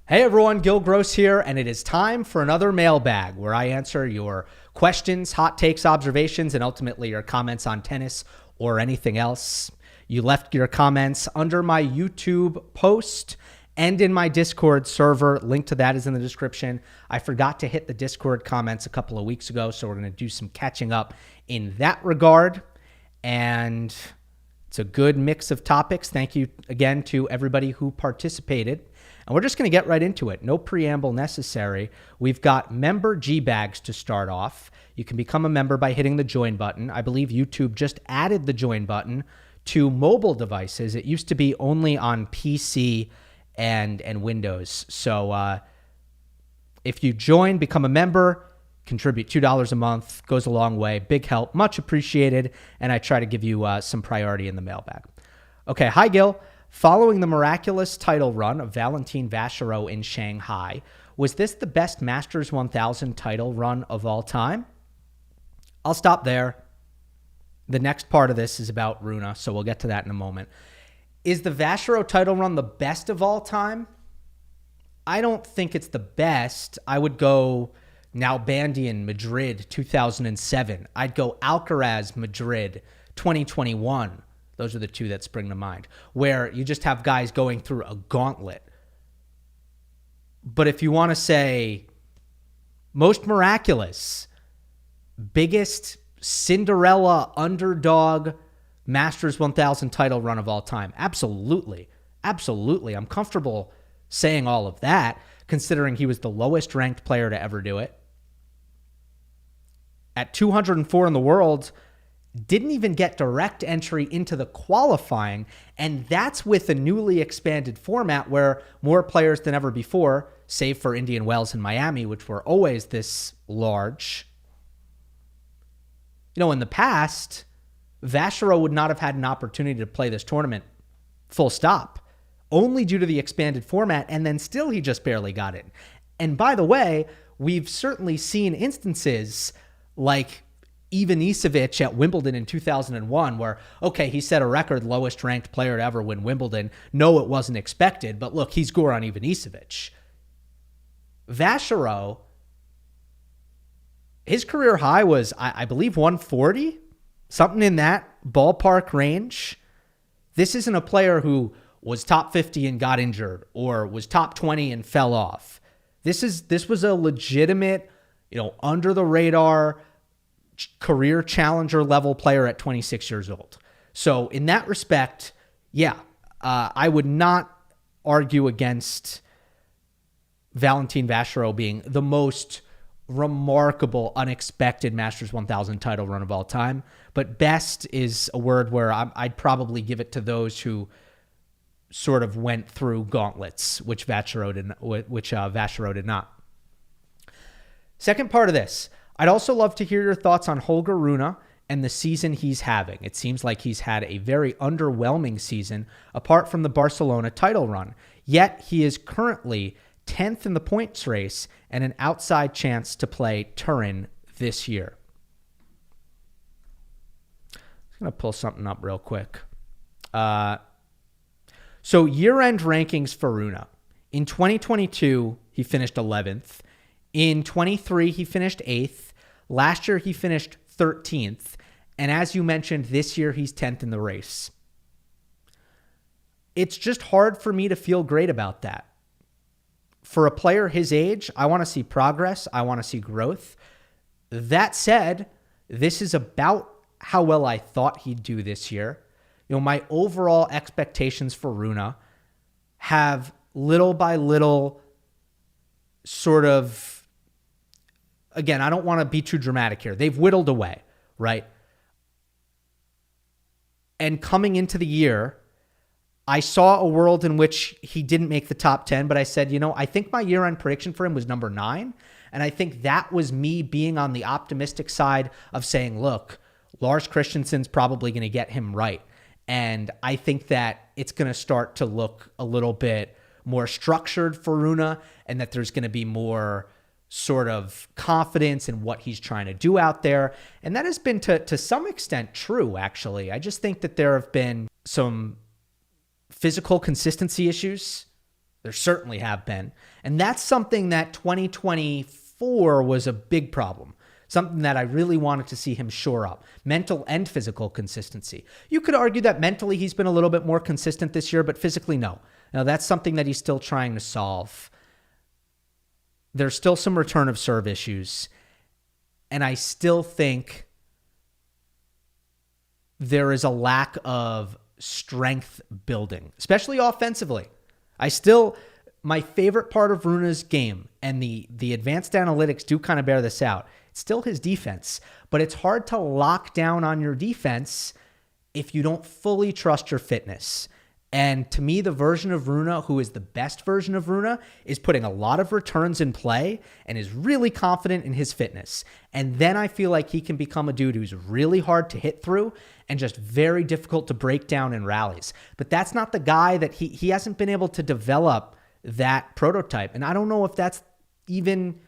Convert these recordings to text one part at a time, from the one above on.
Hey everyone, Gill Gross here, and it is time for another mailbag where I answer your questions, hot takes, observations, and ultimately your comments on tennis or anything else. You left your comments under my YouTube post and in my Discord server. Link to that is in the description. I forgot to hit the Discord comments a couple of weeks ago, so we're going to do some catching up in that regard. And it's a good mix of topics. Thank you again to everybody who participated. And we're just going to get right into it. No preamble necessary. We've got member G-Bags to start off. You can become a member by hitting the join button. I believe YouTube just added the join button to mobile devices. It used to be only on PC and Windows. So if you join, become a member, contribute $2 a month, goes a long way. Big help, much appreciated. And I try to give you some priority in the mailbag. Okay, hi Gil. Following the miraculous title run of Valentin Vacherot in Shanghai, was this the best Masters 1000 title run of all time? I'll stop there. The next part of this is about Rune, so we'll get to that in a moment. Is the Vacherot title run the best of all time? I don't think it's the best. I would go Nalbandian Madrid 2007. I'd go Alcaraz Madrid 2021. Those are the two that spring to mind, where you just have guys going through a gauntlet. But if you want to say most miraculous, biggest Cinderella underdog Masters 1000 title run of all time, absolutely. Absolutely. I'm comfortable saying all of that, considering he was the lowest ranked player to ever do it. At 204 in the world, didn't even get direct entry into the qualifying, and that's with a newly expanded format where more players than ever before, save for Indian Wells and Miami, which were always this large. You know, in the past, Vacherot would not have had an opportunity to play this tournament full stop, only due to the expanded format, and then still he just barely got in. And by the way, we've certainly seen instances like Ivan Isavic at Wimbledon in 2001, where, okay, he set a record lowest ranked player to ever win Wimbledon. No, it wasn't expected, but look, he's Goran Ivan Isavic. Vacherot, his career high was, I believe, 140, something in that ballpark range. This isn't a player who was top 50 and got injured or was top 20 and fell off. This was a legitimate, under the radar career challenger level player at 26 years old. So in that respect, I would not argue against Valentin Vacherot being the most remarkable, unexpected Masters 1000 title run of all time. But best is a word where I'd probably give it to those who sort of went through gauntlets, which Vacherot did not. Second part of this, I'd also love to hear your thoughts on Holger Rune and the season he's having. It seems like he's had a very underwhelming season apart from the Barcelona title run. Yet he is currently 10th in the points race and an outside chance to play Turin this year. I'm going to pull something up real quick. So year-end rankings for Rune. In 2022, he finished 11th. In 23, he finished 8th. Last year, he finished 13th. And as you mentioned, this year, he's 10th in the race. It's just hard for me to feel great about that. For a player his age, I want to see progress. I want to see growth. That said, this is about how well I thought he'd do this year. My overall expectations for Rune have little by little sort of, again, I don't want to be too dramatic here. They've whittled away, right? And coming into the year, I saw a world in which he didn't make the top 10, but I said, I think my year-end prediction for him was number 9. And I think that was me being on the optimistic side of saying, look, Lars Christensen's probably going to get him right. And I think that it's going to start to look a little bit more structured for Rune, and that there's going to be more sort of confidence in what he's trying to do out there. And that has been to some extent true, actually. I just think that there have been some physical consistency issues There certainly have been. And that's something that 2024 was a big problem. Something that I really wanted to see him shore up. Mental and physical consistency. You could argue that mentally he's been a little bit more consistent this year, but physically, no. Now, that's something that he's still trying to solve. There's still some return of serve issues. And I still think there is a lack of strength building, especially offensively. My favorite part of Rune's game, and the advanced analytics do kind of bear this out, it's still his defense, but it's hard to lock down on your defense if you don't fully trust your fitness. And to me, the version of Rune who is the best version of Rune is putting a lot of returns in play and is really confident in his fitness. And then I feel like he can become a dude who's really hard to hit through and just very difficult to break down in rallies. But that's not the guy that he hasn't been able to develop that prototype. And I don't know if that's even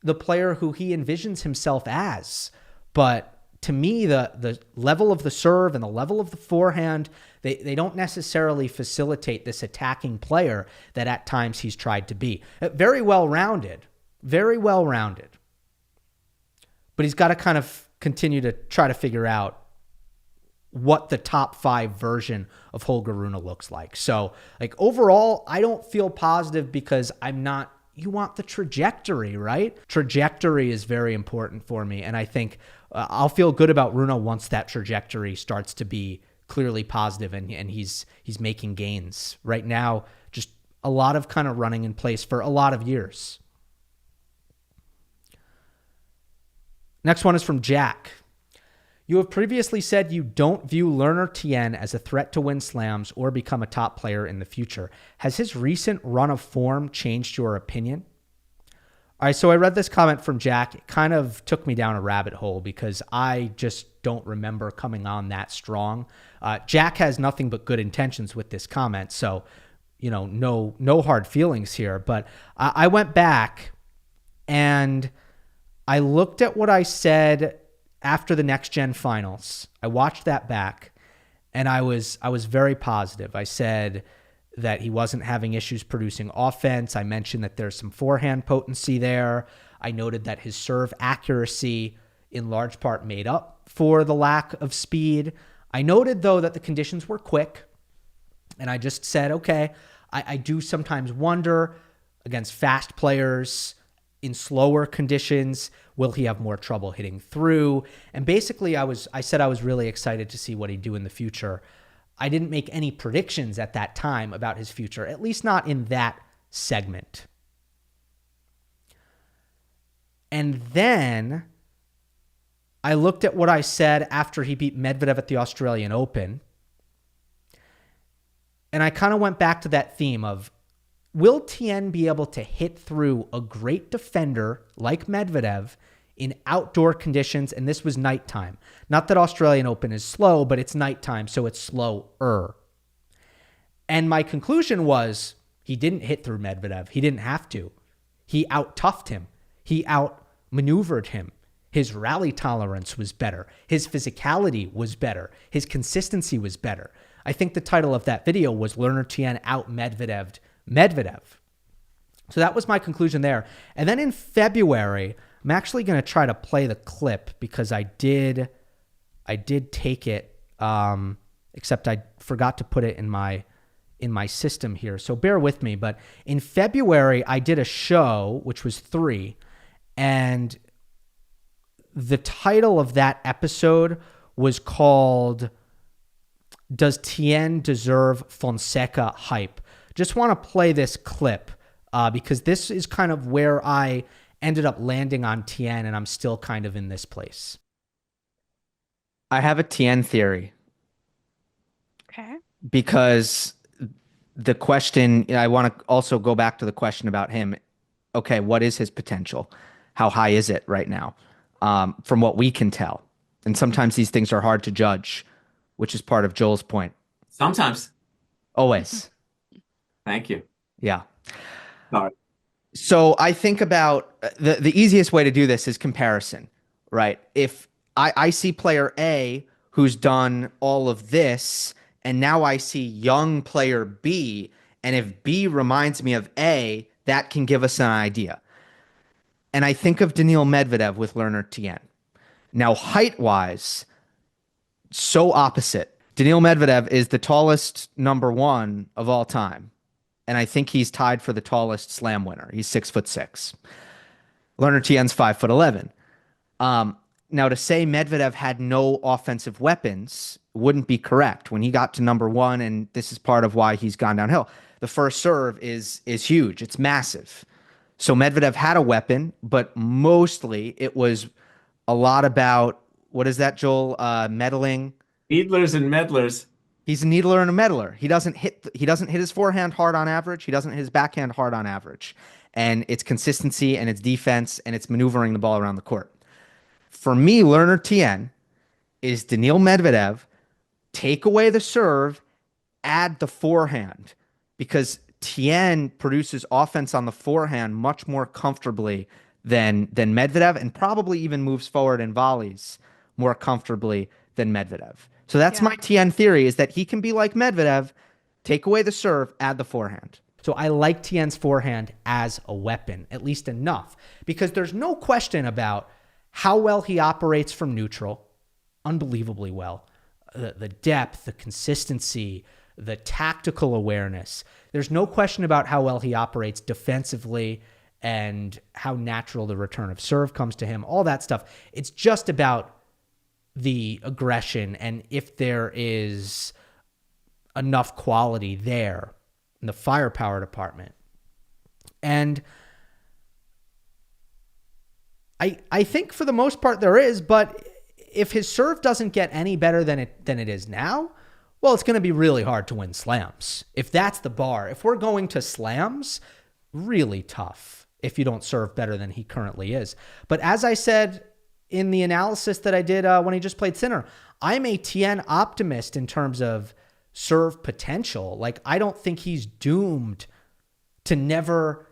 the player who he envisions himself as. But to me, the level of the serve and the level of the forehand, they don't necessarily facilitate this attacking player that at times he's tried to be. Very well-rounded. Very well-rounded. But he's got to kind of continue to try to figure out what the top 5 version of Holger Rune looks like. So, overall, I don't feel positive because you want the trajectory, right? Trajectory is very important for me. And I think I'll feel good about Rune once that trajectory starts to be clearly positive and he's making gains. Right now, just a lot of kind of running in place for a lot of years. Next one is from Jack. You have previously said you don't view Learner Tien as a threat to win slams or become a top player in the future. Has his recent run of form changed your opinion? All right, so I read this comment from Jack. It kind of took me down a rabbit hole because I just don't remember coming on that strong. Jack has nothing but good intentions with this comment, so no hard feelings here. But I went back and I looked at what I said after the Next Gen finals. I watched that back, and I was very positive. I said that he wasn't having issues producing offense. I mentioned that there's some forehand potency there. I noted that his serve accuracy in large part made up for the lack of speed. I noted, though, that the conditions were quick, and I just said, okay, I do sometimes wonder against fast players in slower conditions, will he have more trouble hitting through? And basically, I said I was really excited to see what he'd do in the future. I didn't make any predictions at that time about his future, at least not in that segment. And then I looked at what I said after he beat Medvedev at the Australian Open, and I kind of went back to that theme of, will Tien be able to hit through a great defender like Medvedev in outdoor conditions? And this was nighttime. Not that Australian Open is slow, but it's nighttime, so it's slower. And my conclusion was he didn't hit through Medvedev. He didn't have to. He out-toughed him. He out-maneuvered him. His rally tolerance was better. His physicality was better. His consistency was better. I think the title of that video was Learner Tien out-Medvedev'd Medvedev. So that was my conclusion there. And then in February, I'm actually going to try to play the clip because I did take it, except I forgot to put it in my system here. So bear with me. But in February, I did a show, which was 3, and the title of that episode was called Does Tien Deserve Fonseca Hype? Just want to play this clip because this is kind of where I ended up landing on Tien, and I'm still kind of in this place. I have a Tien theory. Okay. Because the question, I want to also go back to the question about him. Okay, what is his potential? How high is it right now? From what we can tell. And sometimes these things are hard to judge, which is part of Joel's point. Sometimes. Always. Thank you. Yeah. All right. So I think about the easiest way to do this is comparison, right? If I see player A who's done all of this, and now I see young player B, And if B reminds me of A, that can give us an idea. And I think of Daniil Medvedev with Learner Tien. Now, height-wise, so opposite. Daniil Medvedev is the tallest number one of all time. And I think he's tied for the tallest slam winner. He's 6'6". Learner Tien's 5'11". Now, to say Medvedev had no offensive weapons wouldn't be correct. When he got to number one, and this is part of why he's gone downhill, the first serve is huge. It's massive. So Medvedev had a weapon, but mostly it was a lot about, what is that, Joel? Meddling. Needlers and meddlers. He's a needler and a meddler. He doesn't hit his forehand hard on average. He doesn't hit his backhand hard on average. And it's consistency and it's defense and it's maneuvering the ball around the court. For me, Learner Tien is Daniil Medvedev. Take away the serve, add the forehand, because Tien produces offense on the forehand much more comfortably than Medvedev, and probably even moves forward in volleys more comfortably than Medvedev. So that's my Tien theory, is that he can be like Medvedev, take away the serve, add the forehand. So I like Tien's forehand as a weapon, at least enough, because there's no question about how well he operates from neutral, unbelievably well. The depth, the consistency, the tactical awareness. There's no question about how well he operates defensively and how natural the return of serve comes to him, all that stuff. It's just about the aggression and if there is enough quality there in the firepower department. And I think for the most part there is, but if his serve doesn't get any better than it is now, well, it's going to be really hard to win slams. If that's the bar, if we're going to slams, really tough if you don't serve better than he currently is. But as I said in the analysis that I did when he just played Sinner, I'm a Tien optimist in terms of serve potential. Like, I don't think he's doomed to never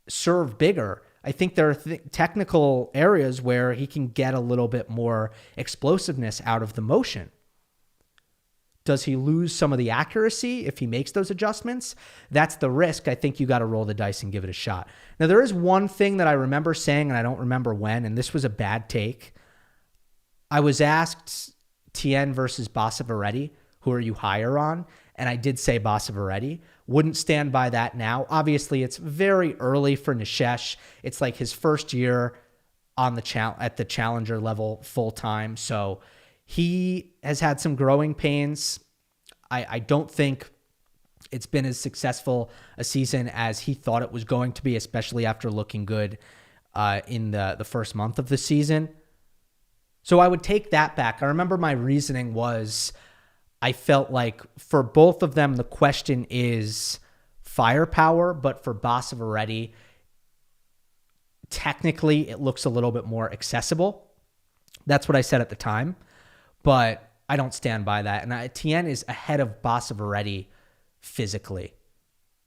serve bigger. I think there are technical areas where he can get a little bit more explosiveness out of the motion. Does he lose some of the accuracy if he makes those adjustments? That's the risk. I think you got to roll the dice and give it a shot. Now, there is one thing that I remember saying, and I don't remember when, and this was a bad take. I was asked Tien versus Vacherot, who are you higher on? And I did say Vacherot. Wouldn't stand by that now. Obviously, it's very early for Nishesh. It's like his first year on at the challenger level full time. So he has had some growing pains. I don't think it's been as successful a season as he thought it was going to be, especially after looking good in the first month of the season. So I would take that back. I remember my reasoning was, I felt like for both of them, the question is firepower, but for Vacherot, technically it looks a little bit more accessible. That's what I said at the time, but I don't stand by that. And Tien is ahead of Vacherot physically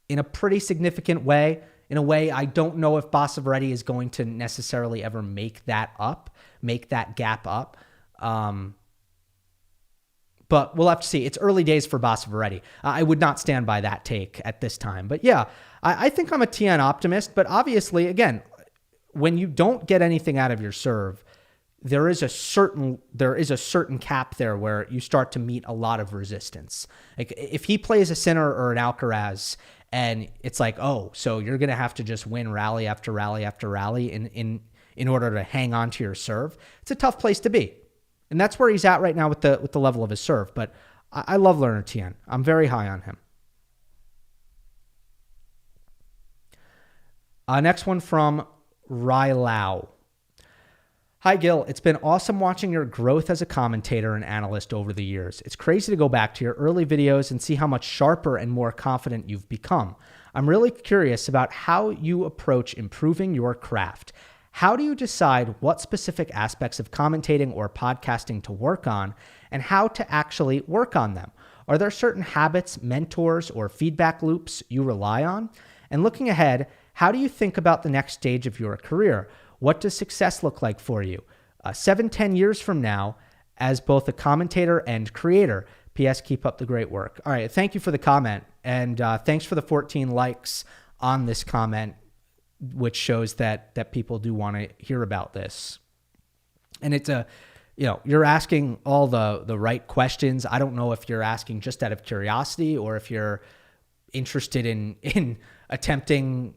in a pretty significant way. In a way, I don't know if Vacherot is going to necessarily ever make that gap up. But we'll have to see. It's early days for Vacherot. I would not stand by that take at this time. But yeah, I think I'm a Tien optimist. But obviously, again, when you don't get anything out of your serve, there is a certain cap there where you start to meet a lot of resistance. Like if he plays a Sinner or an Alcaraz, and it's like, oh, so you're gonna have to just win rally after rally after rally in order to hang on to your serve. It's a tough place to be. And that's where he's at right now with the level of his serve. But I love Learner Tien. I'm very high on him. Next one from Rai Lau. Hi, Gill. It's been awesome watching your growth as a commentator and analyst over the years. It's crazy to go back to your early videos and see how much sharper and more confident you've become. I'm really curious about how you approach improving your craft. How do you decide what specific aspects of commentating or podcasting to work on and how to actually work on them? Are there certain habits, mentors, or feedback loops you rely on? And looking ahead, how do you think about the next stage of your career? What does success look like for you? 7-10 years from now, as both a commentator and creator, P.S. Keep up the great work. All right. Thank you for the comment. And thanks for the 14 likes on this comment, which shows that people do want to hear about this. And it's you're asking all the right questions. I don't know if you're asking just out of curiosity or if you're interested in attempting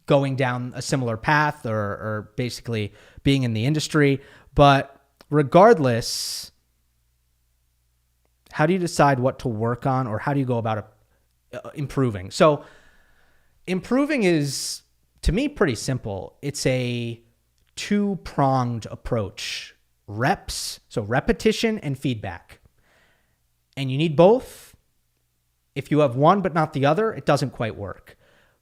going down a similar path or basically being in the industry. But regardless, how do you decide what to work on, or how do you go about improving? So improving is, to me, pretty simple. It's a two-pronged approach. Reps, so repetition and feedback. And you need both. If you have one but not the other, it doesn't quite work.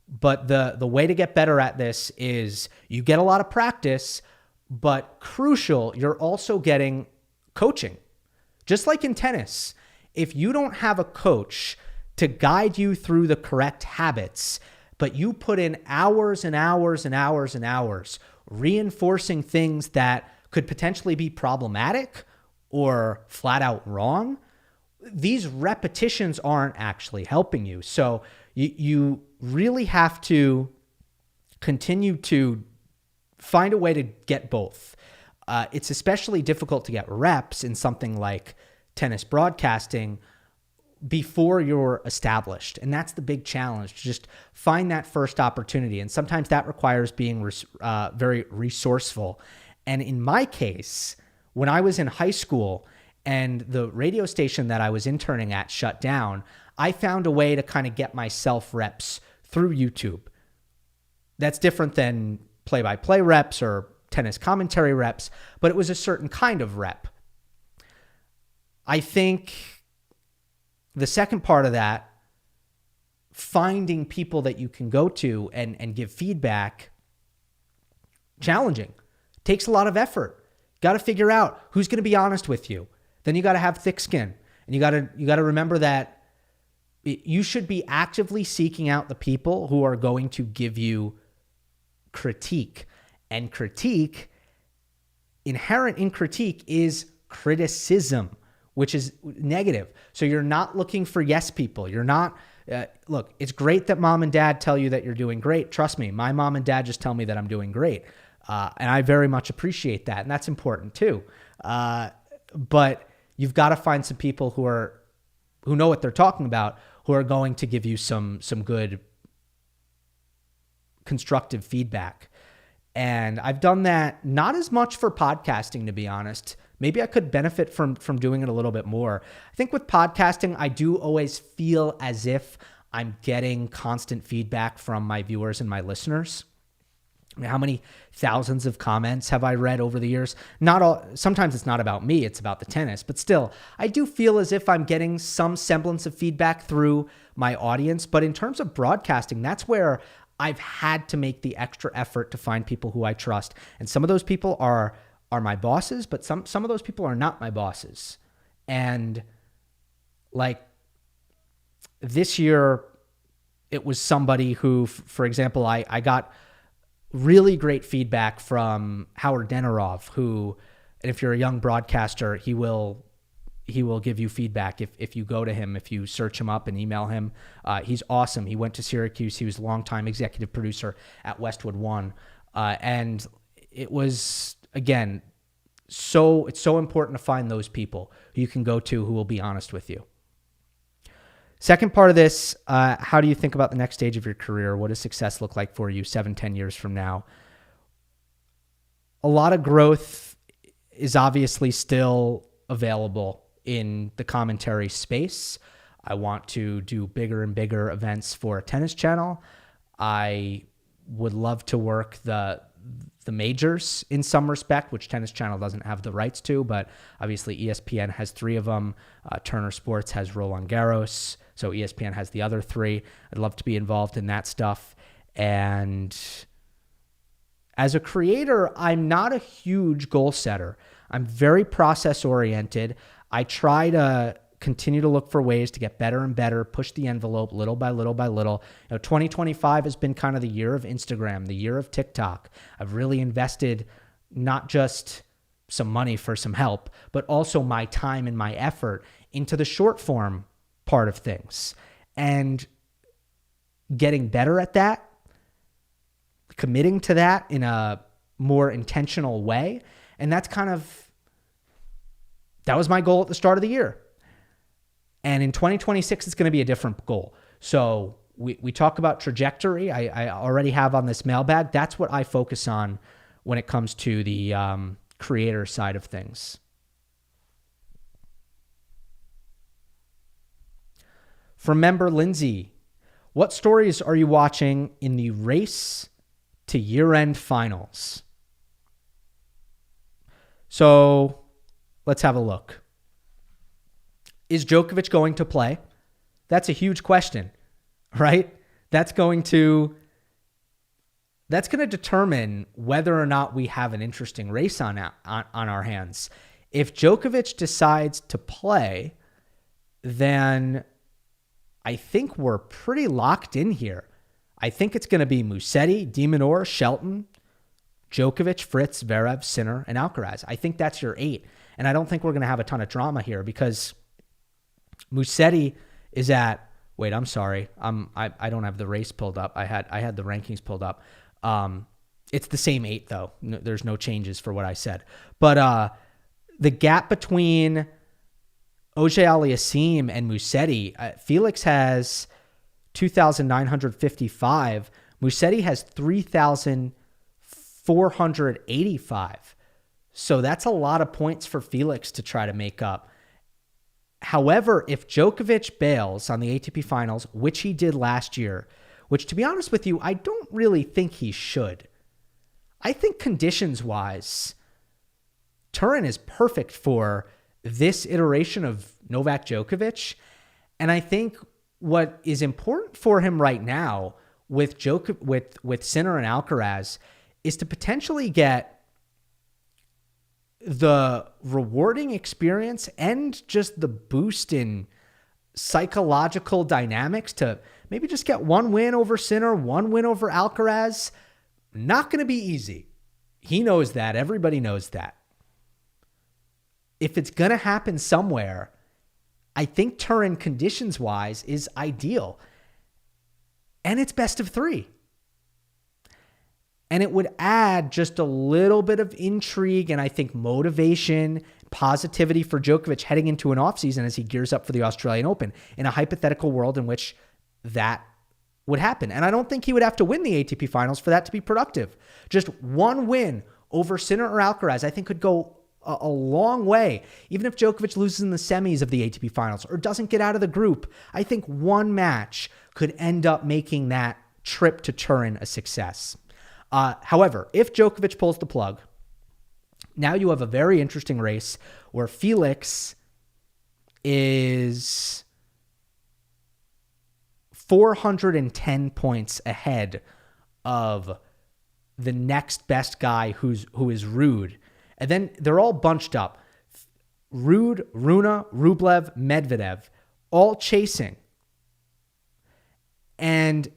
But the way to get better at this is you get a lot of practice, but crucial, you're also getting coaching. Just like in tennis, if you don't have a coach to guide you through the correct habits, but you put in hours and hours and hours and hours reinforcing things that could potentially be problematic or flat out wrong, these repetitions aren't actually helping you. So you really have to continue to find a way to get both. It's especially difficult to get reps in something like tennis broadcasting before you're established. And that's the big challenge, to just find that first opportunity. And sometimes that requires being very resourceful. And in my case, when I was in high school and the radio station that I was interning at shut down, I found a way to kind of get myself reps through YouTube. That's different than play-by-play reps or tennis commentary reps, but it was a certain kind of rep. I think the second part of that, finding people that you can go to and give feedback, challenging. Takes a lot of effort. Got to figure out who's going to be honest with you. Then you got to have thick skin. And you got to remember that you should be actively seeking out the people who are going to give you critique. And critique, inherent in critique, is criticism, which is negative. So you're not looking for yes people. You're not, look, it's great that mom and dad tell you that you're doing great. Trust me, my mom and dad just tell me that I'm doing great. And I very much appreciate that. And that's important too. But you've got to find some people who know what they're talking about, who are going to give you some good constructive feedback. And I've done that not as much for podcasting, to be honest. Maybe I could benefit from doing it a little bit more. I think with podcasting, I do always feel as if I'm getting constant feedback from my viewers and my listeners. I mean, how many thousands of comments have I read over the years? Not all. Sometimes it's not about me, it's about the tennis. But still, I do feel as if I'm getting some semblance of feedback through my audience. But in terms of broadcasting, that's where I've had to make the extra effort to find people who I trust. And some of those people are my bosses, but some of those people are not my bosses. And like this year, it was somebody who, for example, I got really great feedback from Howard Denarov, who, and if you're a young broadcaster, he will give you feedback if you go to him, if you search him up and email him. He's awesome. He went to Syracuse. He was a longtime executive producer at Westwood One. And it was, again, it's so important to find those people who you can go to who will be honest with you. Second part of this, how do you think about the next stage of your career? What does success look like for you 7-10 years from now? A lot of growth is obviously still available in the commentary space. I want to do bigger and bigger events for a tennis channel. I would love to work the majors in some respect, which Tennis Channel doesn't have the rights to, but obviously ESPN has 3 of them. Turner Sports has Roland Garros, so ESPN has the other 3. I'd love to be involved in that stuff. And as a creator, I'm not a huge goal setter. I'm very process oriented. I try to continue to look for ways to get better and better, push the envelope little by little by little. 2025 has been kind of the year of Instagram, the year of TikTok. I've really invested not just some money for some help, but also my time and my effort into the short form part of things and getting better at that, committing to that in a more intentional way. And that was my goal at the start of the year. And in 2026, it's going to be a different goal. So we talk about trajectory. I already have on this mailbag. That's what I focus on when it comes to the creator side of things. From member Lindsay, what stories are you watching in the race to year-end finals? So let's have a look. Is Djokovic going to play? That's a huge question, right? That's going to determine whether or not we have an interesting race on our hands. If Djokovic decides to play, then I think we're pretty locked in here. I think it's going to be Musetti, De Minaur, Shelton, Djokovic, Fritz, Zverev, Sinner, and Alcaraz. I think that's your 8. And I don't think we're going to have a ton of drama here because Musetti is at, wait, I'm sorry. I don't have the race pulled up. I had the rankings pulled up. It's the same 8 though. No, there's no changes for what I said. But the gap between Auger-Aliassime and Musetti, Felix has 2,955. Musetti has 3,485. So that's a lot of points for Felix to try to make up. However, if Djokovic bails on the ATP finals, which he did last year, which to be honest with you, I don't really think he should. I think conditions-wise, Turin is perfect for this iteration of Novak Djokovic. And I think what is important for him right now with Sinner and Alcaraz is to potentially get the rewarding experience and just the boost in psychological dynamics to maybe just get one win over Sinner, one win over Alcaraz. Not going to be easy. He knows that. Everybody knows that. If it's going to happen somewhere, I think Turin conditions-wise is ideal. And it's best of 3. And it would add just a little bit of intrigue and I think motivation, positivity for Djokovic heading into an offseason as he gears up for the Australian Open in a hypothetical world in which that would happen. And I don't think he would have to win the ATP finals for that to be productive. Just one win over Sinner or Alcaraz, I think could go a long way. Even if Djokovic loses in the semis of the ATP finals or doesn't get out of the group, I think one match could end up making that trip to Turin a success. However, if Djokovic pulls the plug, now you have a very interesting race where Felix is 410 points ahead of the next best guy who is Rude. And then they're all bunched up. Rude, Rune, Rublev, Medvedev, all chasing. And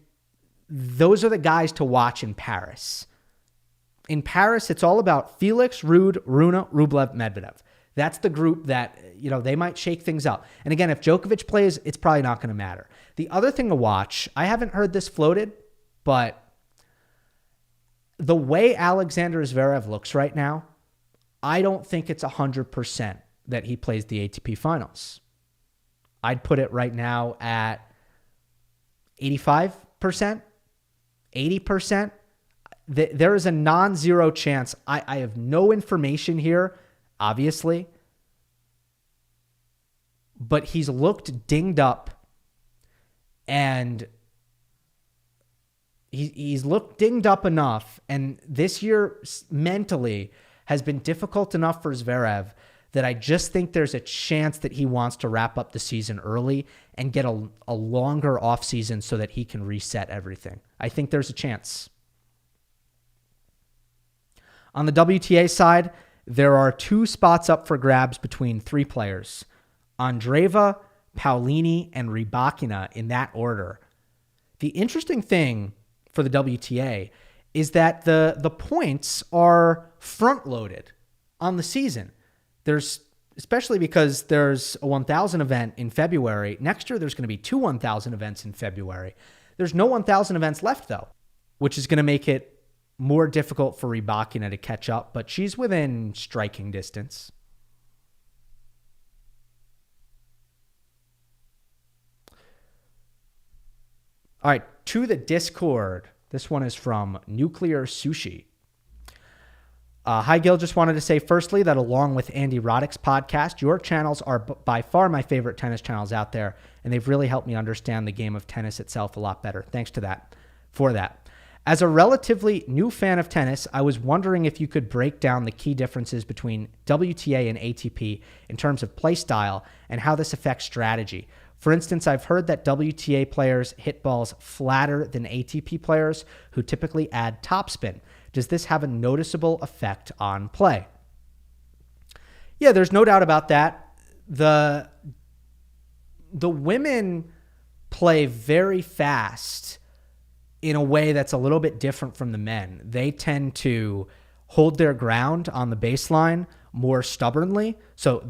those are the guys to watch in Paris. In Paris, it's all about Felix, Rude, Rune, Rublev, Medvedev. That's the group that, they might shake things up. And again, if Djokovic plays, it's probably not going to matter. The other thing to watch, I haven't heard this floated, but the way Alexander Zverev looks right now, I don't think it's 100% that he plays the ATP finals. I'd put it right now at 85%, 80%. There is a non-zero chance. I have no information here, obviously, but he's looked dinged up and he's looked dinged up enough. And this year mentally has been difficult enough for Zverev that I just think there's a chance that he wants to wrap up the season early and get a longer offseason so that he can reset everything. I think there's a chance. On the WTA side, there are 2 spots up for grabs between 3 players. Andreeva, Paolini, and Rybakina in that order. The interesting thing for the WTA is that the points are front-loaded on the season. There's especially because there's a 1,000 event in February. Next year, there's going to be 2 1,000 events in February. There's no 1,000 events left, though, which is going to make it more difficult for Rybakina to catch up, but she's within striking distance. All right, to the Discord. This one is from Nuclear Sushi. Hi, Gil. Just wanted to say, firstly, that along with Andy Roddick's podcast, your channels are by far my favorite tennis channels out there, and they've really helped me understand the game of tennis itself a lot better. Thanks to that, for that. As a relatively new fan of tennis, I was wondering if you could break down the key differences between WTA and ATP in terms of play style and how this affects strategy. For instance, I've heard that WTA players hit balls flatter than ATP players who typically add topspin. Does this have a noticeable effect on play? Yeah, there's no doubt about that. The women play very fast in a way that's a little bit different from the men. They tend to hold their ground on the baseline more stubbornly. So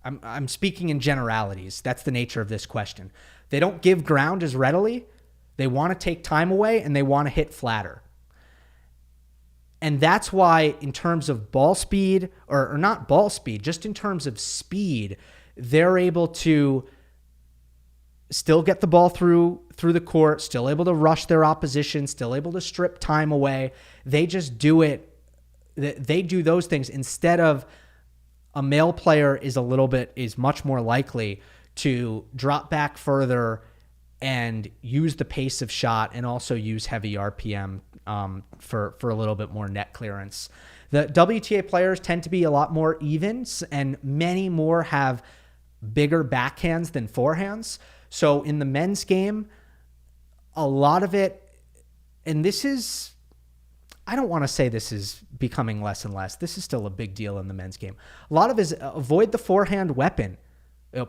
I'm speaking in generalities. That's the nature of this question. They don't give ground as readily. They want to take time away and they want to hit flatter. And that's why in terms of ball speed, or not ball speed, just in terms of speed, they're able to still get the ball through the court, still able to rush their opposition, still able to strip time away. They just do it. They do those things instead of a male player is much more likely to drop back further and use the pace of shot and also use heavy RPM for a little bit more net clearance. The WTA players tend to be a lot more even, and many more have bigger backhands than forehands. So in the men's game, a lot of it, and this is, I don't want to say this is becoming less and less. This is still a big deal in the men's game. A lot of it is avoid the forehand weapon.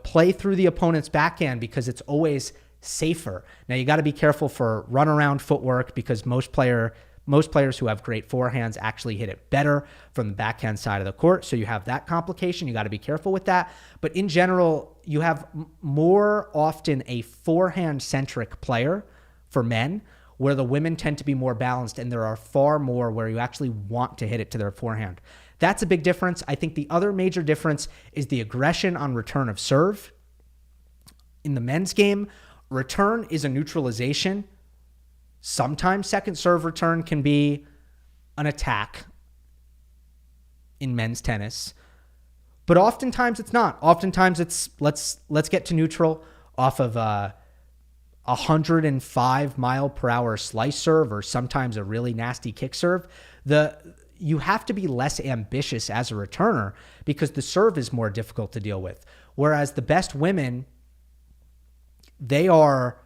Play through the opponent's backhand because it's always safer. Now you got to be careful for runaround footwork because most players who have great forehands actually hit it better from the backhand side of the court. So you have that complication. You got to be careful with that. But in general, you have more often a forehand-centric player for men, where the women tend to be more balanced, and there are far more where you actually want to hit it to their forehand. That's a big difference. I think the other major difference is the aggression on return of serve. In the men's game, return is a neutralization. Sometimes second serve return can be an attack in men's tennis, but oftentimes it's not. Oftentimes it's let's get to neutral off of 105 mile per hour slice serve, or sometimes a really nasty kick serve. You have to be less ambitious as a returner because the serve is more difficult to deal with. Whereas the best women, they are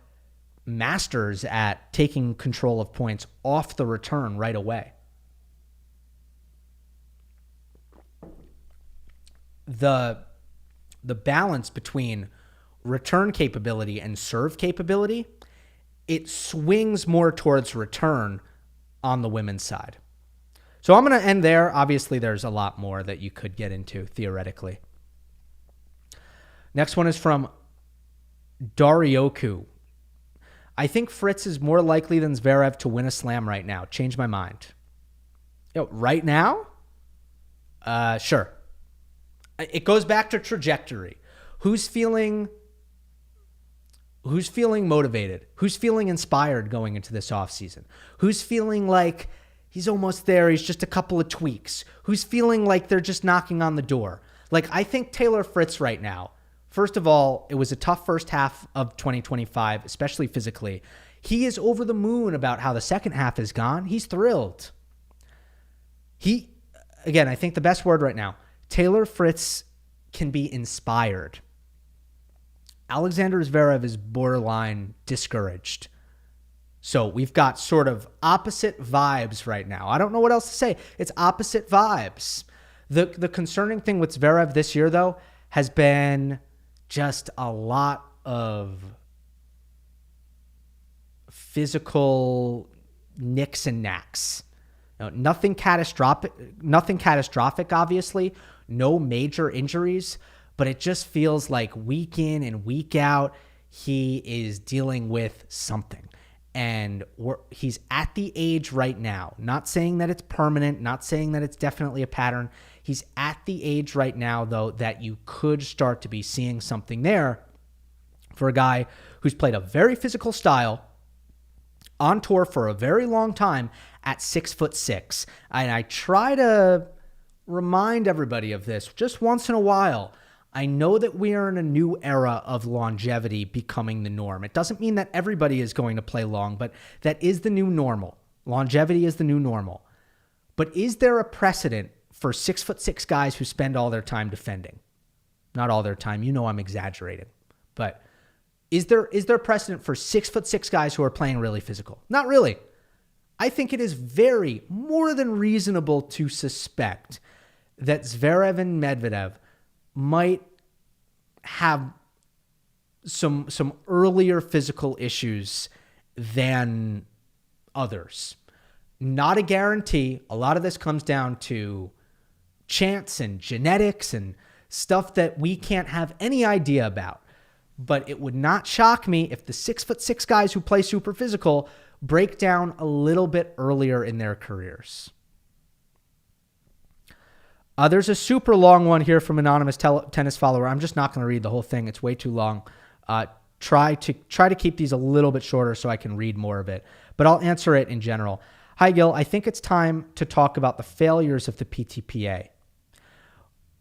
masters at taking control of points off the return right away. The balance between return capability and serve capability, it swings more towards return on the women's side. So I'm going to end there. Obviously, there's a lot more that you could get into theoretically. Next one is from Darioku. I think Fritz is more likely than Zverev to win a slam right now. Change my mind. Right now? Sure. It goes back to trajectory. Who's feeling motivated? Who's feeling inspired going into this offseason? Who's feeling like he's almost there, he's just a couple of tweaks? Who's feeling like they're just knocking on the door? Like, I think Taylor Fritz right now, first of all, it was a tough first half of 2025, especially physically. He is over the moon about how the second half has gone. He's thrilled. Again, I think the best word right now, Taylor Fritz can be inspired. Alexander Zverev is borderline discouraged. So we've got sort of opposite vibes right now. I don't know what else to say. It's opposite vibes. The concerning thing with Zverev this year, though, has been just a lot of physical nicks and knacks. Nothing catastrophic, obviously. no major injuries, but it just feels like week in and week out, he is dealing with something. And he's at the age right now, not saying that it's permanent, not saying that it's definitely a pattern. He's at the age right now, though, that you could start to be seeing something there for a guy who's played a very physical style on tour for a very long time at 6'6". And I try to remind everybody of this just once in a while. I know that we are in a new era of longevity becoming the norm. It doesn't mean that everybody is going to play long, but that is the new normal. Longevity is the new normal. But is there a precedent for 6'6" guys who spend all their time defending? Not all their time. You know I'm exaggerating. But is there precedent for 6'6" guys who are playing really physical? Not really. I think it is more than reasonable to suspect that Zverev and Medvedev might have some earlier physical issues than others. Not a guarantee. A lot of this comes down to chance and genetics and stuff that we can't have any idea about. But it would not shock me if the 6'6" guys who play super physical break down a little bit earlier in their careers. There's a super long one here from anonymous tennis follower. I'm just not going to read the whole thing. It's way too long. Try to keep these a little bit shorter so I can read more of it. But I'll answer it in general. Hi, Gill. I think it's time to talk about the failures of the PTPA.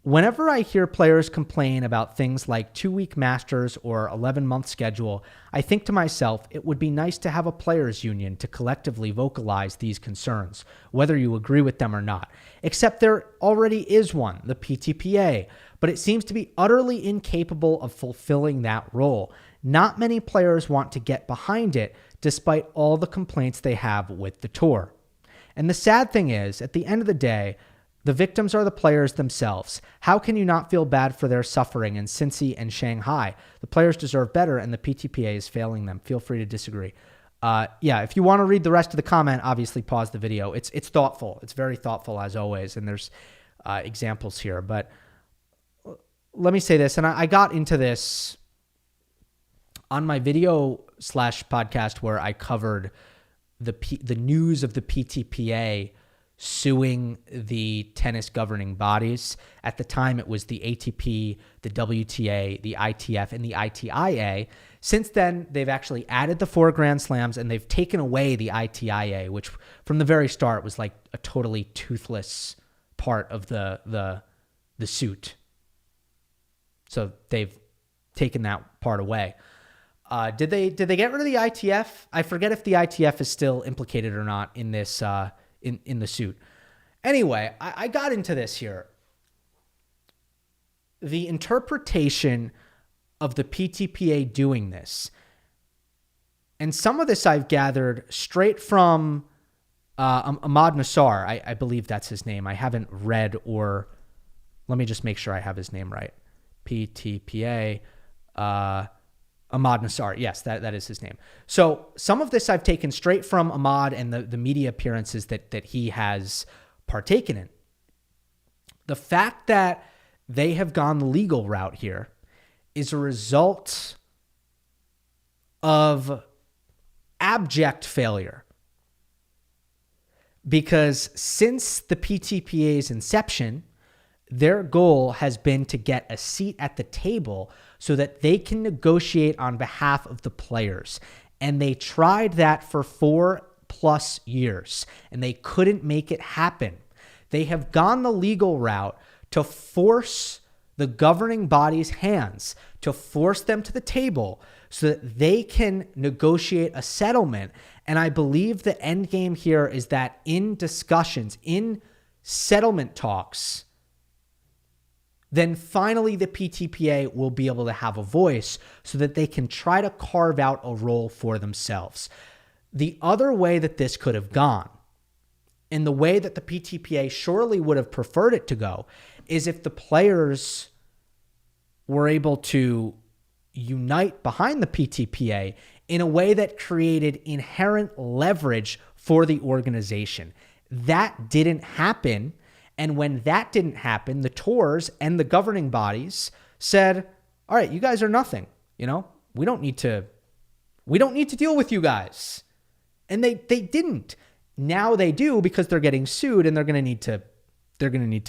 Whenever I hear players complain about things like 2-week masters or 11-month schedule, I think to myself, it would be nice to have a players union to collectively vocalize these concerns, whether you agree with them or not. Except there already is one, the PTPA, but it seems to be utterly incapable of fulfilling that role. Not many players want to get behind it, despite all the complaints they have with the tour. And the sad thing is, at the end of the day, the victims are the players themselves. How can you not feel bad for their suffering in Cincy and Shanghai? The players deserve better, and the PTPA is failing them. Feel free to disagree. If you want to read the rest of the comment, obviously pause the video. It's thoughtful. It's very thoughtful, as always, and there's examples here. But let me say this, and I got into this on my video/podcast where I covered the news of the PTPA suing the tennis governing bodies. At the time, it was the ATP, the WTA, the ITF, and the ITIA. Since then, they've actually added the 4 Grand Slams, and they've taken away the ITIA, which from the very start was like a totally toothless part of the suit. So they've taken that part away. Did they get rid of the ITF? I forget if the ITF is still implicated or not in this in the suit. Anyway, I got into this here. The interpretation of the PTPA doing this, and some of this I've gathered straight from Ahmad Nassar. I believe that's his name. I haven't read or... Let me just make sure I have his name right. PTPA... Ahmad Nassar. Yes, that is his name. So some of this I've taken straight from Ahmad and the media appearances that he has partaken in. The fact that they have gone the legal route here is a result of abject failure. Because since the PTPA's inception, their goal has been to get a seat at the table so that they can negotiate on behalf of the players. And they tried that for 4+ years, and they couldn't make it happen. They have gone the legal route to force the governing body's hands, to force them to the table so that they can negotiate a settlement. And I believe the end game here is that in discussions, in settlement talks, then finally the PTPA will be able to have a voice so that they can try to carve out a role for themselves. The other way that this could have gone, and the way that the PTPA surely would have preferred it to go, is if the players were able to unite behind the PTPA in a way that created inherent leverage for the organization. That didn't happen. And when that didn't happen, the tours and the governing bodies said, all right, you guys are nothing. We don't need to deal with you guys. And they didn't. Now they do, because they're getting sued, and they're going to need to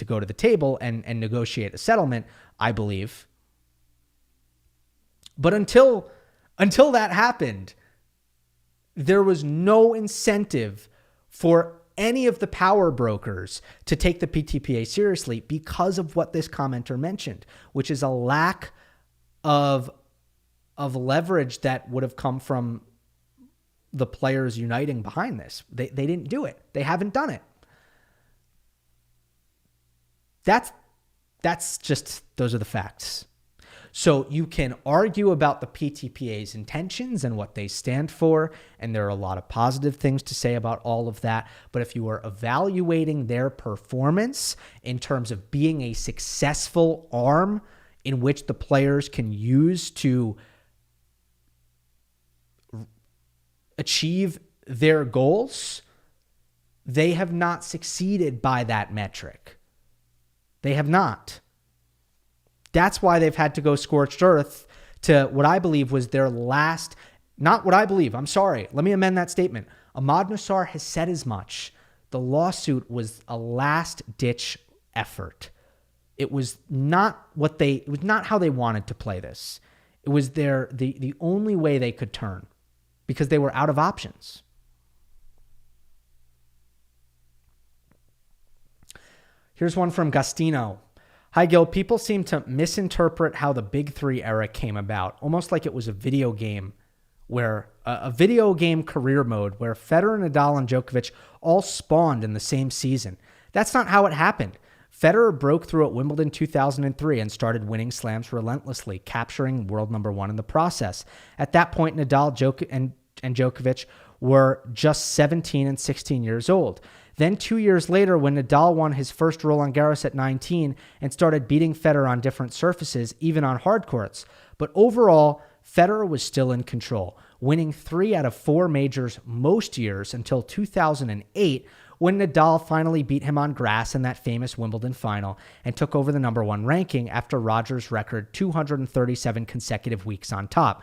go to the table and negotiate a settlement, I believe. But until that happened, there was no incentive for any of the power brokers to take the PTPA seriously because of what this commenter mentioned, which is a lack of leverage that would have come from the players uniting behind this. They didn't do it. They haven't done it. That's just, those are the facts. So you can argue about the PTPA's intentions and what they stand for, and there are a lot of positive things to say about all of that. But if you are evaluating their performance in terms of being a successful arm in which the players can use to achieve their goals, they have not succeeded by that metric. They have not. That's why they've had to go scorched earth to what I believe was their last, not what I believe, I'm sorry. Let me amend that statement. Ahmad Nassar has said as much. The lawsuit was a last-ditch effort. It was not how they wanted to play this. It was the only way they could turn, because they were out of options. Here's one from Gastino. Hi, Gil. People seem to misinterpret how the Big Three era came about, almost like it was a video game, where a video game career mode where Federer, Nadal, and Djokovic all spawned in the same season. That's not how it happened. Federer broke through at Wimbledon 2003 and started winning slams relentlessly, capturing world number one in the process. At that point, Nadal and Djokovic were just 17 and 16 years old. Then 2 years later, when Nadal won his first Roland Garros at 19 and started beating Federer on different surfaces, even on hard courts. But overall, Federer was still in control, winning 3 out of 4 majors most years until 2008, when Nadal finally beat him on grass in that famous Wimbledon final and took over the number one ranking after Rogers' record 237 consecutive weeks on top.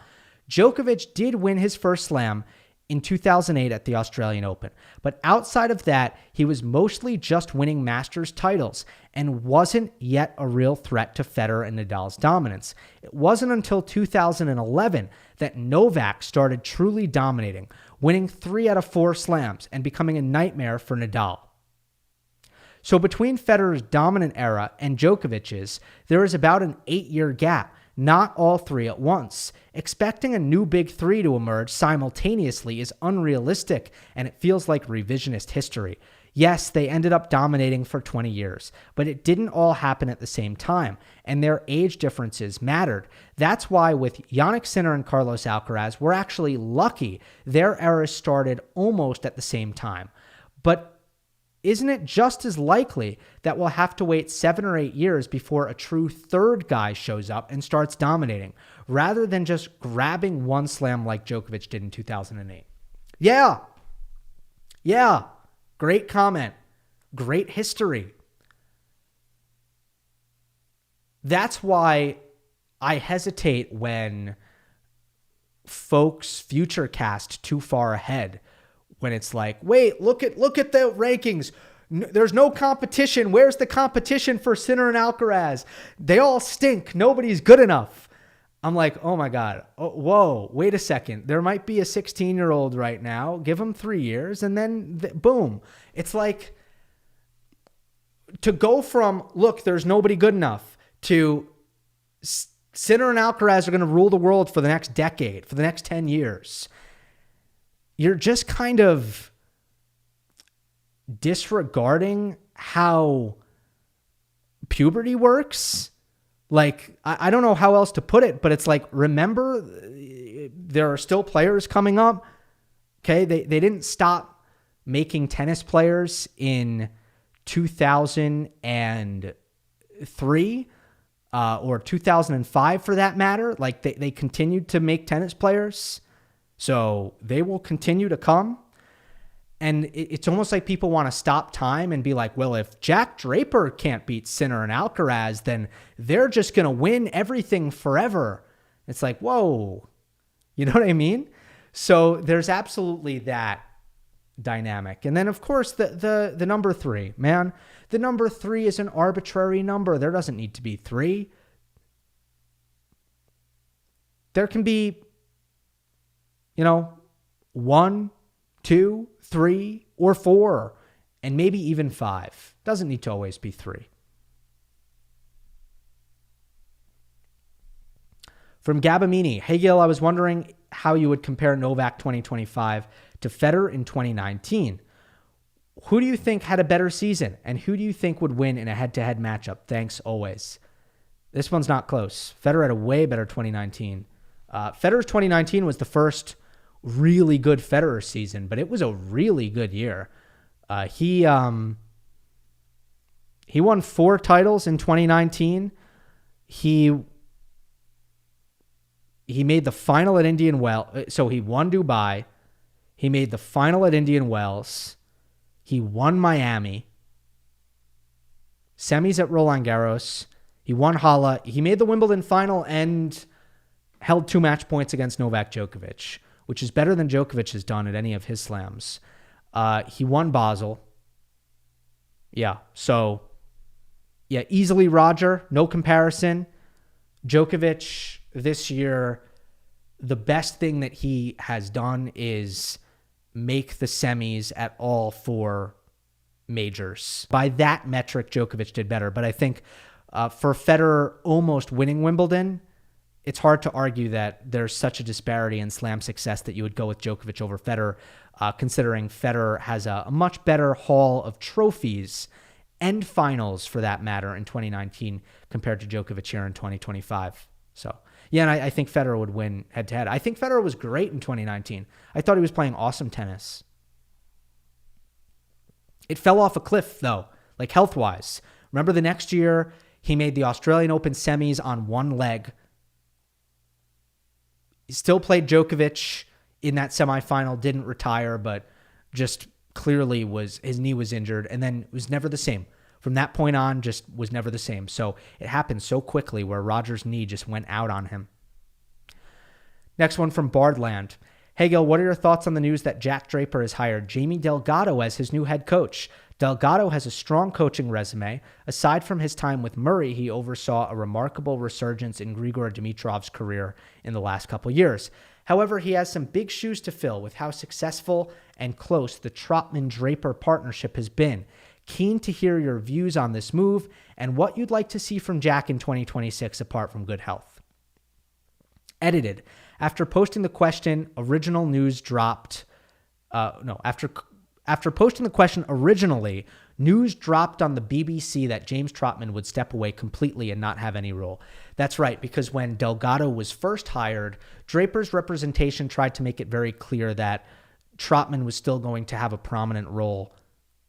Djokovic did win his first slam in 2008 at the Australian Open. But outside of that, he was mostly just winning Masters titles and wasn't yet a real threat to Federer and Nadal's dominance. It wasn't until 2011 that Novak started truly dominating, winning 3 out of 4 slams and becoming a nightmare for Nadal. So between Federer's dominant era and Djokovic's, there is about an 8-year gap, not all 3 at once. Expecting a new Big Three to emerge simultaneously is unrealistic, and it feels like revisionist history. Yes, they ended up dominating for 20 years, but it didn't all happen at the same time, and their age differences mattered. That's why with Jannik Sinner and Carlos Alcaraz, we're actually lucky their eras started almost at the same time. But isn't it just as likely that we'll have to wait 7 or 8 years before a true third guy shows up and starts dominating, rather than just grabbing one slam like Djokovic did in 2008? Yeah. Great comment. Great history. That's why I hesitate when folks futurecast too far ahead. When it's like, wait, look at the rankings. There's no competition. Where's the competition for Sinner and Alcaraz? They all stink. Nobody's good enough. I'm like, oh my God. Oh, whoa, wait a second. There might be a 16-year-old right now. Give him 3 years and then boom. It's like to go from, look, there's nobody good enough, to Sinner and Alcaraz are going to rule the world for the next decade, for the next 10 years. You're just kind of disregarding how puberty works. Like, I don't know how else to put it, but it's like, remember, there are still players coming up. Okay, they didn't stop making tennis players in 2003 or 2005 for that matter. Like, they continued to make tennis players. So they will continue to come. And it's almost like people want to stop time and be like, well, if Jack Draper can't beat Sinner and Alcaraz, then they're just going to win everything forever. It's like, whoa, you know what I mean? So there's absolutely that dynamic. And then, of course, the number 3, man. The number 3 is an arbitrary number. There doesn't need to be 3. There can be, 1, 2, 3, or 4, and maybe even 5. Doesn't need to always be 3. From Gabamini, hey Gill, I was wondering how you would compare Novak 2025 to Federer in 2019. Who do you think had a better season, and who do you think would win in a head-to-head matchup? Thanks always. This one's not close. Federer had a way better 2019. Federer's 2019 was the first really good Federer season, but it was a really good year. He won 4 titles in 2019. He made the final at Indian Wells. So he won Dubai. He made the final at Indian Wells. He won Miami. Semis at Roland Garros. He won Halle. He made the Wimbledon final and held 2 match points against Novak Djokovic, which is better than Djokovic has done at any of his slams. He won Basel. Yeah, so, yeah, easily Roger, no comparison. Djokovic this year, the best thing that he has done is make the semis at all 4 majors. By that metric, Djokovic did better. But I think for Federer almost winning Wimbledon, it's hard to argue that there's such a disparity in slam success that you would go with Djokovic over Federer, considering Federer has a much better haul of trophies and finals, for that matter, in 2019 compared to Djokovic here in 2025. So, yeah, and I think Federer would win head-to-head. I think Federer was great in 2019. I thought he was playing awesome tennis. It fell off a cliff, though, like health-wise. Remember the next year, he made the Australian Open semis on 1 leg. He still played Djokovic in that semifinal, didn't retire, but just clearly his knee was injured, and then it was never the same. From that point on, just was never the same. So it happened so quickly where Roger's knee just went out on him. Next one from Bardland. Hey, Gil, what are your thoughts on the news that Jack Draper has hired Jamie Delgado as his new head coach? Delgado has a strong coaching resume. Aside from his time with Murray, he oversaw a remarkable resurgence in Grigor Dimitrov's career in the last couple years. However, he has some big shoes to fill with how successful and close the Trotman-Draper partnership has been. Keen to hear your views on this move and what you'd like to see from Jack in 2026 apart from good health. Edited. After posting the question, original news dropped. After posting the question originally, news dropped on the BBC that James Trotman would step away completely and not have any role. That's right, because when Delgado was first hired, Draper's representation tried to make it very clear that Trotman was still going to have a prominent role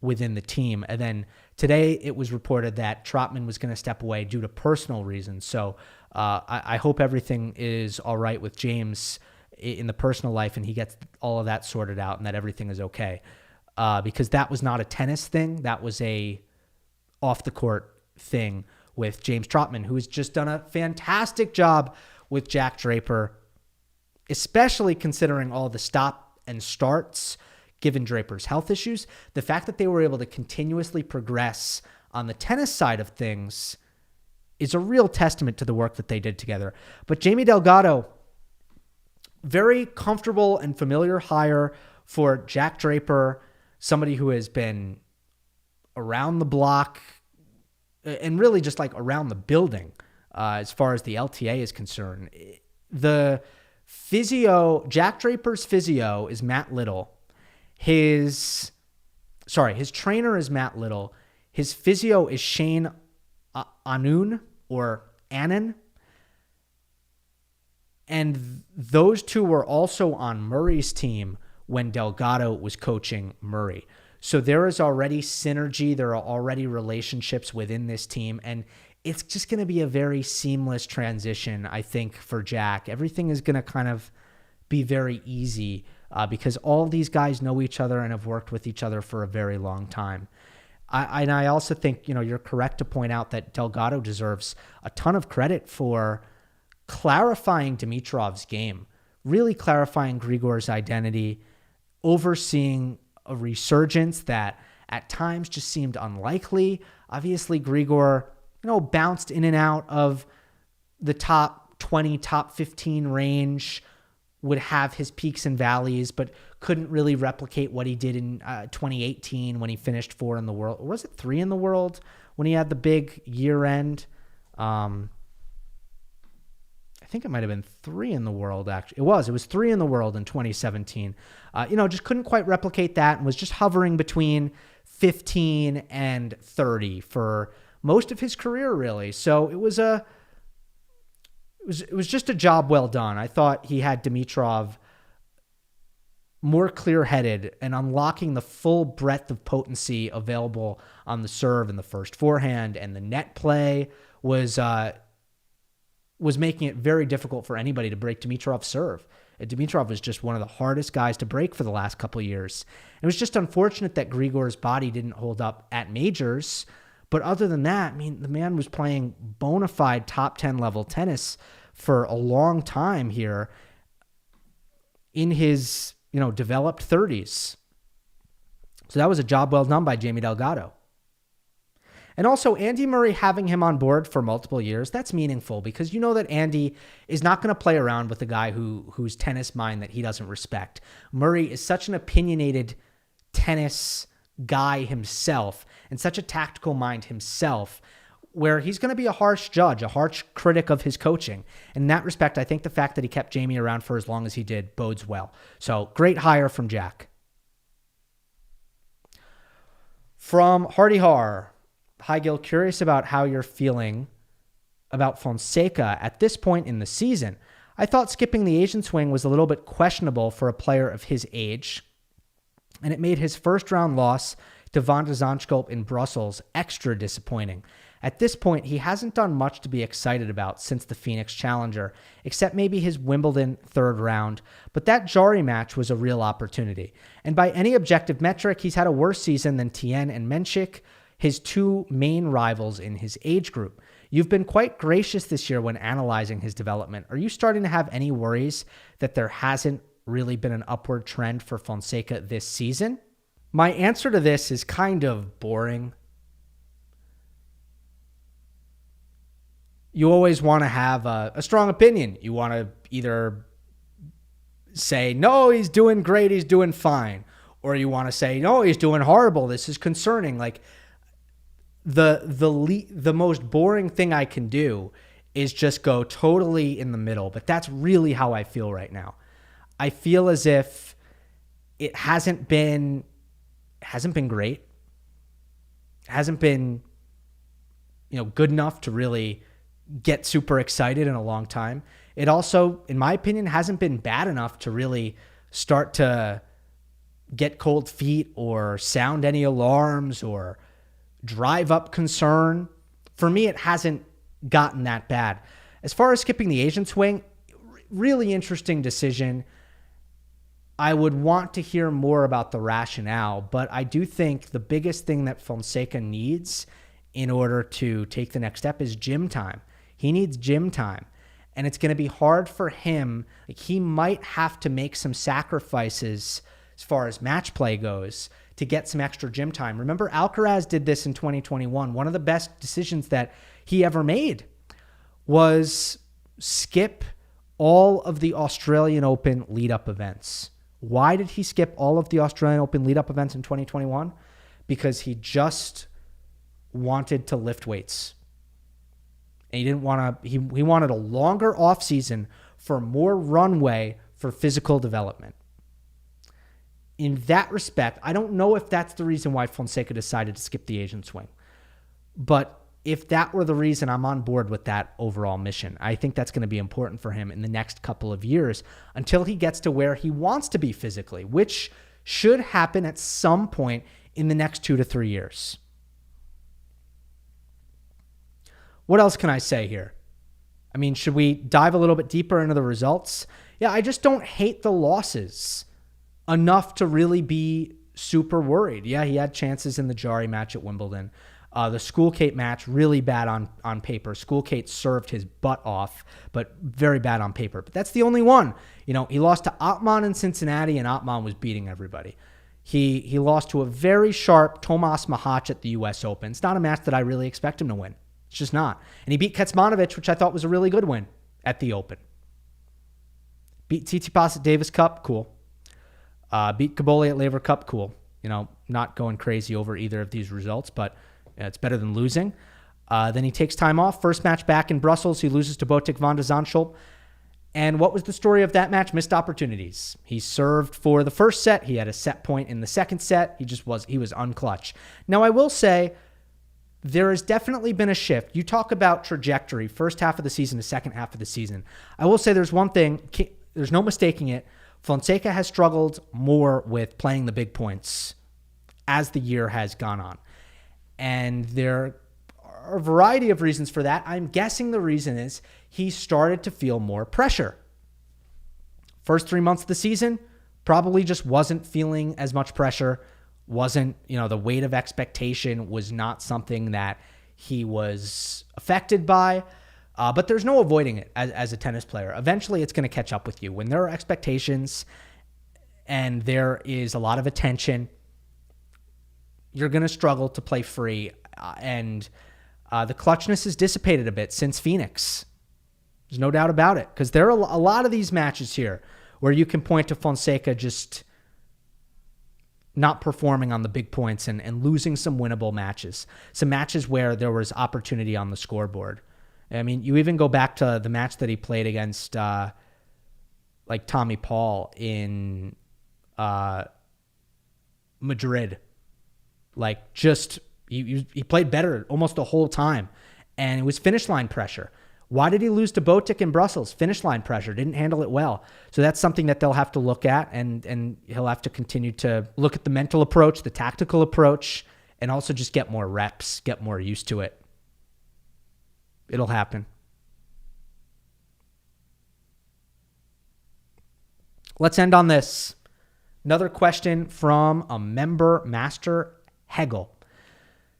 within the team. And then today it was reported that Trotman was going to step away due to personal reasons. So I hope everything is all right with James in the personal life and he gets all of that sorted out and that everything is okay. Because that was not a tennis thing. That was a off the court thing with James Trotman, who has just done a fantastic job with Jack Draper, especially considering all the stop and starts given Draper's health issues. The fact that they were able to continuously progress on the tennis side of things is a real testament to the work that they did together. But Jamie Delgado, very comfortable and familiar hire for Jack Draper, somebody who has been around the block and really just like around the building as far as the LTA is concerned. The physio, Jack Draper's physio is Matt Little. His trainer is Matt Little. His physio is Shane Anun or Annan. And those two were also on Murray's team when Delgado was coaching Murray. So there is already synergy. There are already relationships within this team. And it's just going to be a very seamless transition, I think, for Jack. Everything is going to kind of be very easy because all these guys know each other and have worked with each other for a very long time. I also think, you're correct to point out that Delgado deserves a ton of credit for clarifying Dimitrov's game, really clarifying Grigor's identity, overseeing a resurgence that at times just seemed unlikely. Obviously, Grigor, bounced in and out of the top 20, top 15 range, would have his peaks and valleys, but couldn't really replicate what he did in 2018 when he finished 4 in the world. Or was it 3 in the world when he had the big year end? I think it might have been 3 in the world, actually. It was 3 in the world in 2017. Just couldn't quite replicate that and was just hovering between 15 and 30 for most of his career, really. So it was just a job well done. I thought he had Dimitrov more clear-headed and unlocking the full breadth of potency available on the serve and the first forehand, and the net play was making it very difficult for anybody to break Dimitrov's serve. Dimitrov was just one of the hardest guys to break for the last couple of years. It was just unfortunate that Grigor's body didn't hold up at majors. But other than that, the man was playing bona fide top 10 level tennis for a long time here in his, developed 30s. So that was a job well done by Jamie Delgado. And also, Andy Murray having him on board for multiple years, that's meaningful because you know that Andy is not going to play around with a guy whose tennis mind that he doesn't respect. Murray is such an opinionated tennis guy himself and such a tactical mind himself, where he's going to be a harsh judge, a harsh critic of his coaching. In that respect, I think the fact that he kept Jamie around for as long as he did bodes well. So great hire from Jack. From Hardy Har. Hi, Gill. Curious about how you're feeling about Fonseca at this point in the season. I thought skipping the Asian swing was a little bit questionable for a player of his age, and it made his first round loss to Van de Zandschulp in Brussels extra disappointing. At this point, he hasn't done much to be excited about since the Phoenix Challenger, except maybe his Wimbledon third round, but that Jari match was a real opportunity. And by any objective metric, he's had a worse season than Tien and Menchik, his two main rivals in his age group. You've been quite gracious this year when analyzing his development. Are you starting to have any worries that there hasn't really been an upward trend for Fonseca this season? My answer to this is kind of boring. You always want to have a strong opinion. You want to either say, no, he's doing great, he's doing fine. Or you want to say, no, he's doing horrible, this is concerning. Like, the most boring thing I can do is just go totally in the middle. But that's really how I feel right now. I feel as if it hasn't been great. Hasn't been, good enough to really get super excited in a long time. It also, in my opinion, hasn't been bad enough to really start to get cold feet or sound any alarms or drive up concern. For me, it hasn't gotten that bad. As far as skipping the Asian swing, really interesting decision. I would want to hear more about the rationale, but I do think the biggest thing that Fonseca needs in order to take the next step is gym time. He needs gym time, and it's going to be hard for him. Like, he might have to make some sacrifices as far as match play goes to get some extra gym time. Remember, Alcaraz did this in 2021. One of the best decisions that he ever made was skip all of the Australian Open lead-up events. Why did he skip all of the Australian Open lead-up events in 2021? Because he just wanted to lift weights. And he didn't want to, he wanted a longer off season for more runway for physical development. In that respect, I don't know if that's the reason why Fonseca decided to skip the Asian swing. But if that were the reason, I'm on board with that overall mission. I think that's going to be important for him in the next couple of years until he gets to where he wants to be physically, which should happen at some point in the next 2 to 3 years. What else can I say here? I mean, should we dive a little bit deeper into the results? Yeah, I just don't hate the losses. enough to really be super worried. Yeah, he had chances in the Jari match at Wimbledon. The Schoolkate match, really bad on paper. Schoolkate served his butt off, but very bad on paper. But that's the only one. You know, he lost to Ottman in Cincinnati, and Ottman was beating everybody. He lost to a very sharp Tomas Mahac at the U.S. Open. It's not a match that I really expect him to win. It's just not. And he beat Kecmanovic, which I thought was a really good win at the Open. Beat Tsitsipas at Davis Cup, cool. Beat Caboli at Laver Cup, cool. You know, not going crazy over either of these results, but it's better than losing. Then he takes time off. First match back in Brussels, he loses to Botic van de Zandschulp. And what was the story of that match? Missed opportunities. He served for the first set. He had a set point in the second set. He was unclutch. Now, I will say there has definitely been a shift. You talk about trajectory, first half of the season to second half of the season. I will say there's one thing, there's no mistaking it. Fonseca has struggled more with playing the big points as the year has gone on. And there are a variety of reasons for that. I'm guessing the reason is he started to feel more pressure. First 3 months of the season, probably just wasn't feeling as much pressure. Wasn't, the weight of expectation was not something that he was affected by. But there's no avoiding it as a tennis player. Eventually, it's going to catch up with you. When there are expectations and there is a lot of attention, you're going to struggle to play free. And the clutchness has dissipated a bit since Phoenix. There's no doubt about it. Because there are a lot of these matches here where you can point to Fonseca just not performing on the big points and losing some winnable matches. Some matches where there was opportunity on the scoreboard. I mean, you even go back to the match that he played against Tommy Paul in Madrid. He played better almost the whole time. And it was finish line pressure. Why did he lose to Botic in Brussels? Finish line pressure. Didn't handle it well. So that's something that they'll have to look at, and he'll have to continue to look at the mental approach, the tactical approach, and also just get more reps, get more used to it. It'll happen. Let's end on this. Another question from a member, Master Hegel.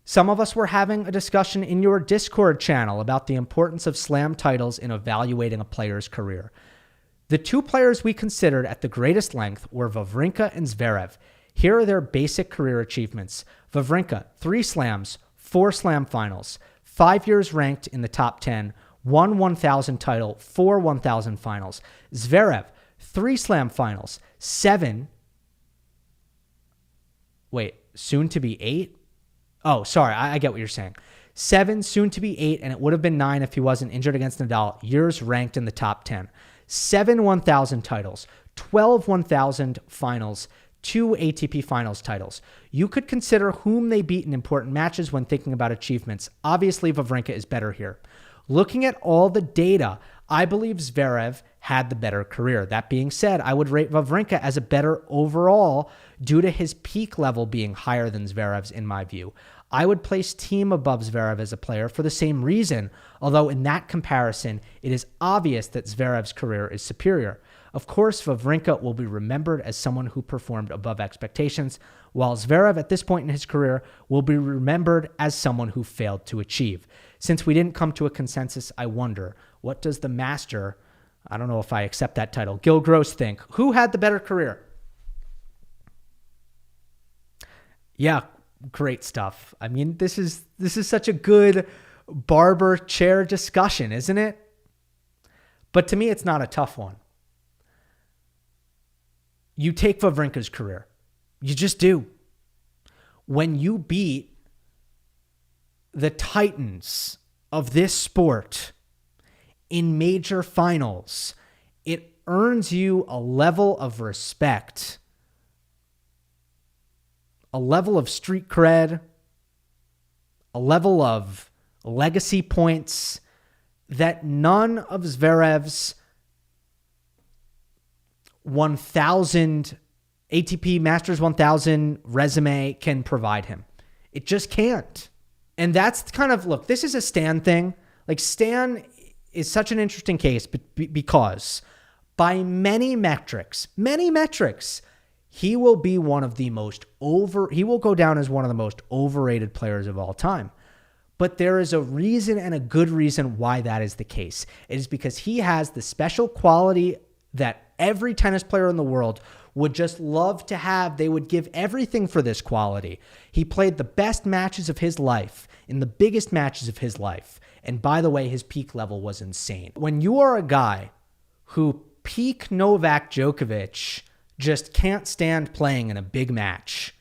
Some of us were having a discussion in your Discord channel about the importance of slam titles in evaluating a player's career. The two players we considered at the greatest length were Wawrinka and Zverev. Here are their basic career achievements. Wawrinka, 3 slams, 4 slam finals, 5 years ranked in the top 10, won 1,000 title, 4 1,000 finals. Zverev, 3 slam finals, 7, soon to be 8? Oh, sorry, I get what you're saying. 7, soon to be 8, and it would have been 9 if he wasn't injured against Nadal. Years ranked in the top 10. 7 1,000 titles, 12 1,000 finals, 2 ATP finals titles. You could consider whom they beat in important matches when thinking about achievements. Obviously, Wawrinka is better here. Looking at all the data, I believe Zverev had the better career. That being said, I would rate Wawrinka as a better overall due to his peak level being higher than Zverev's in my view. I would place Thiem above Zverev as a player for the same reason, although in that comparison, it is obvious that Zverev's career is superior. Of course, Wawrinka will be remembered as someone who performed above expectations, while Zverev at this point in his career will be remembered as someone who failed to achieve. Since we didn't come to a consensus, I wonder, what does the master, I don't know if I accept that title, Gill Gross think? Who had the better career? Yeah, great stuff. I mean, this is such a good barber chair discussion, isn't it? But to me, it's not a tough one. You take Wawrinka's career. You just do. When you beat the titans of this sport in major finals, it earns you a level of respect, a level of street cred, a level of legacy points that none of Zverev's 1,000 ATP Masters 1000 resume can provide him. It just can't. And that's kind of, look, this is a Stan thing. Like, Stan is such an interesting case because by many metrics, he will be one of the most he will go down as one of the most overrated players of all time. But there is a reason, and a good reason, why that is the case. It is because he has the special quality that every tennis player in the world would just love to have. They would give everything for this quality. He played the best matches of his life in the biggest matches of his life. And by the way, his peak level was insane. When you are a guy who peak Novak Djokovic just can't stand playing in a big match,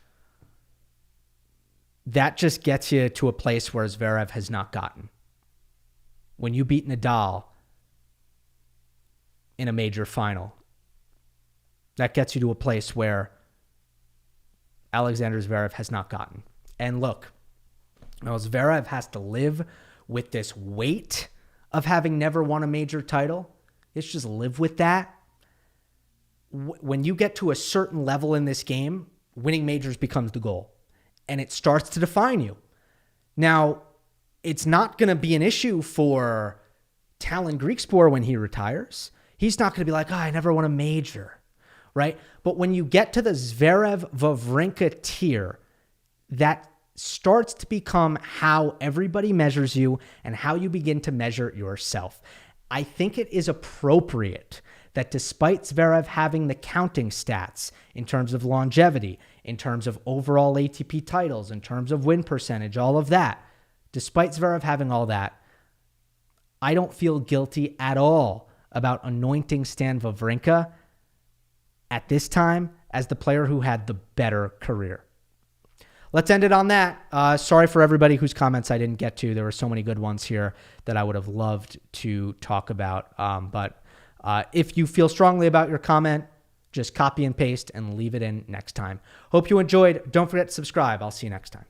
that just gets you to a place where Zverev has not gotten. When you beat Nadal in a major final, that gets you to a place where Alexander Zverev has not gotten. And look, now Zverev has to live with this weight of having never won a major title. Let's just live with that. When you get to a certain level in this game, winning majors becomes the goal. And it starts to define you. Now, it's not going to be an issue for Talon Griekspoor when he retires. He's not going to be like, I never won a major, right? But when you get to the Zverev-Wawrinka tier, that starts to become how everybody measures you and how you begin to measure yourself. I think it is appropriate that despite Zverev having the counting stats in terms of longevity, in terms of overall ATP titles, in terms of win percentage, all of that, despite Zverev having all that, I don't feel guilty at all about anointing Stan Wawrinka at this time as the player who had the better career. Let's end it on that. Sorry for everybody whose comments I didn't get to. There were so many good ones here that I would have loved to talk about. But if you feel strongly about your comment, just copy and paste and leave it in next time. Hope you enjoyed. Don't forget to subscribe. I'll see you next time.